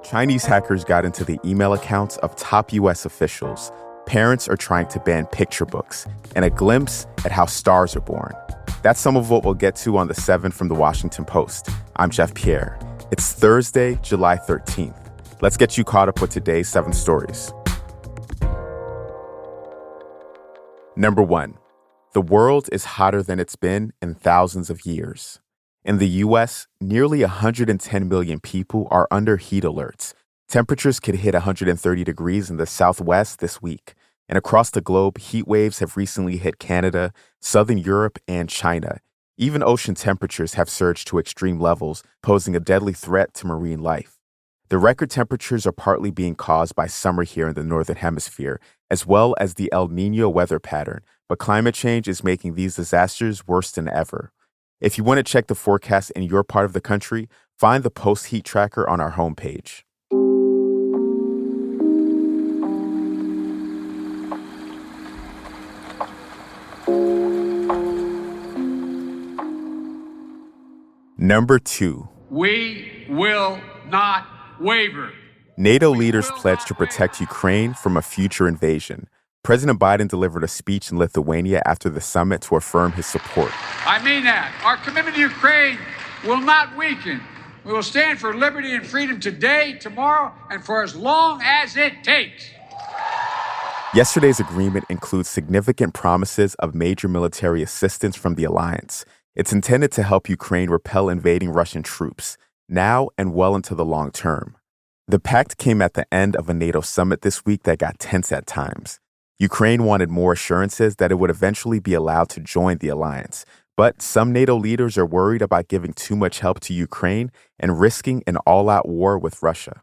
Chinese hackers got into the email accounts of top U.S. officials. Parents are trying to ban picture books, and a glimpse at how stars are born. That's some of what we'll get to on the 7 from the Washington Post. I'm Jeff Pierre. It's Thursday, July 13th. Let's get you caught up with today's 7 stories. Number 1. The world is hotter than it's been in thousands of years. In the U.S., nearly 110 million people are under heat alerts. Temperatures could hit 130 degrees in the Southwest this week. And across the globe, heat waves have recently hit Canada, Southern Europe, and China. Even ocean temperatures have surged to extreme levels, posing a deadly threat to marine life. The record temperatures are partly being caused by summer here in the Northern Hemisphere, as well as the El Niño weather pattern, but climate change is making these disasters worse than ever. If you want to check the forecast in your part of the country, find the Post Heat Tracker on our homepage. Number 2. We will not waver. NATO leaders pledged to protect Ukraine from a future invasion. President Biden delivered a speech in Lithuania after the summit to affirm his support. I mean that. Our commitment to Ukraine will not weaken. We will stand for liberty and freedom today, tomorrow, and for as long as it takes. Yesterday's agreement includes significant promises of major military assistance from the alliance. It's intended to help Ukraine repel invading Russian troops, now and well into the long term. The pact came at the end of a NATO summit this week that got tense at times. Ukraine wanted more assurances that it would eventually be allowed to join the alliance, but some NATO leaders are worried about giving too much help to Ukraine and risking an all-out war with Russia.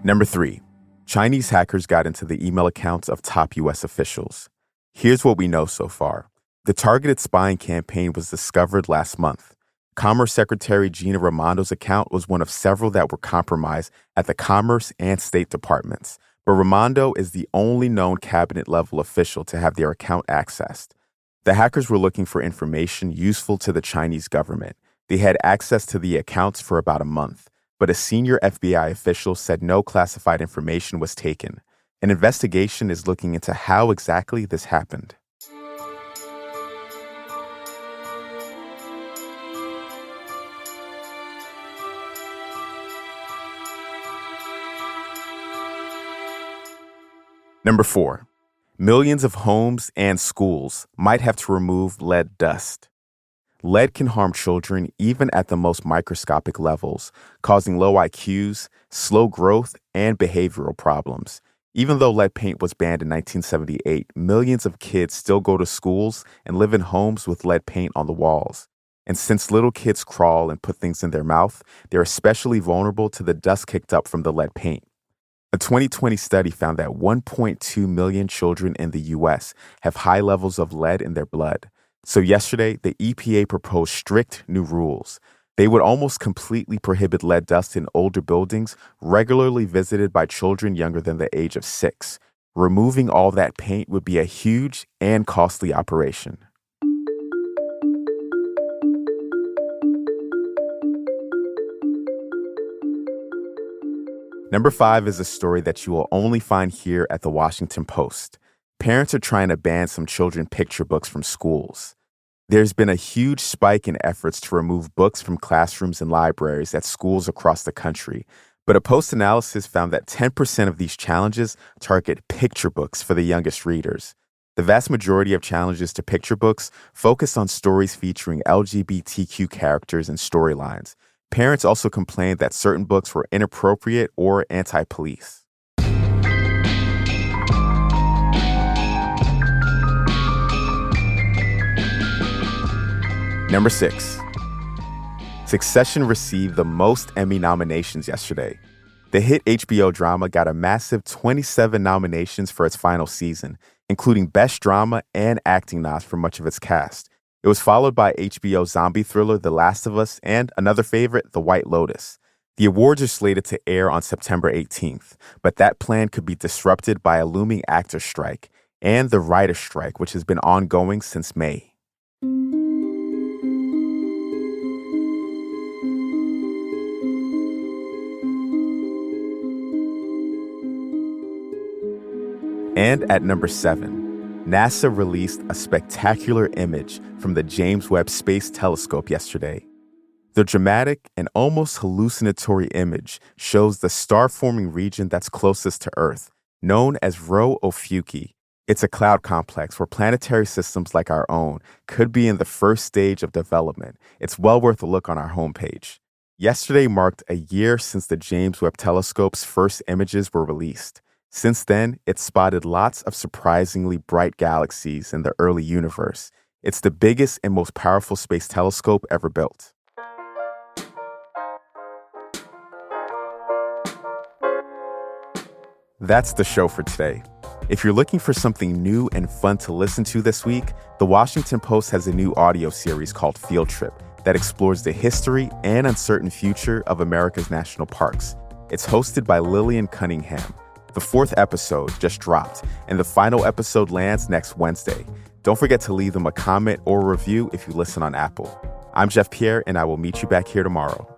Number 3. Chinese hackers got into the email accounts of top U.S. officials. Here's what we know so far. The targeted spying campaign was discovered last month. Commerce Secretary Gina Raimondo's account was one of several that were compromised at the Commerce and State Departments, but Raimondo is the only known cabinet-level official to have their account accessed. The hackers were looking for information useful to the Chinese government. They had access to the accounts for about a month, but a senior FBI official said no classified information was taken. An investigation is looking into how exactly this happened. Number 4. Millions of homes and schools might have to remove lead dust. Lead can harm children even at the most microscopic levels, causing low IQs, slow growth, and behavioral problems. Even though lead paint was banned in 1978, millions of kids still go to schools and live in homes with lead paint on the walls. And since little kids crawl and put things in their mouth, they're especially vulnerable to the dust kicked up from the lead paint. A 2020 study found that 1.2 million children in the U.S. have high levels of lead in their blood. So yesterday, the EPA proposed strict new rules. They would almost completely prohibit lead dust in older buildings regularly visited by children younger than the age of 6. Removing all that paint would be a huge and costly operation. Number 5 is a story that you will only find here at the Washington Post. Parents are trying to ban some children's picture books from schools. There's been a huge spike in efforts to remove books from classrooms and libraries at schools across the country. But a Post analysis found that 10% of these challenges target picture books for the youngest readers. The vast majority of challenges to picture books focus on stories featuring LGBTQ characters and storylines. Parents also complained that certain books were inappropriate or anti-police. Number 6. Succession received the most Emmy nominations yesterday. The hit HBO drama got a massive 27 nominations for its final season, including Best Drama and Acting nods for much of its cast. It was followed by HBO zombie thriller The Last of Us and another favorite, The White Lotus. The awards are slated to air on September 18th, but that plan could be disrupted by a looming actor strike and the writer's strike, which has been ongoing since May. And at number 7, NASA released a spectacular image from the James Webb Space Telescope yesterday. The dramatic and almost hallucinatory image shows the star-forming region that's closest to Earth, known as Rho Ophiuchi. It's a cloud complex where planetary systems like our own could be in the first stage of development. It's well worth a look on our homepage. Yesterday marked a year since the James Webb Telescope's first images were released. Since then, it's spotted lots of surprisingly bright galaxies in the early universe. It's the biggest and most powerful space telescope ever built. That's the show for today. If you're looking for something new and fun to listen to this week, The Washington Post has a new audio series called Field Trip that explores the history and uncertain future of America's national parks. It's hosted by Lillian Cunningham. The 4th episode just dropped, and the final episode lands next Wednesday. Don't forget to leave them a comment or review if you listen on Apple. I'm Jeff Pierre, and I will meet you back here tomorrow.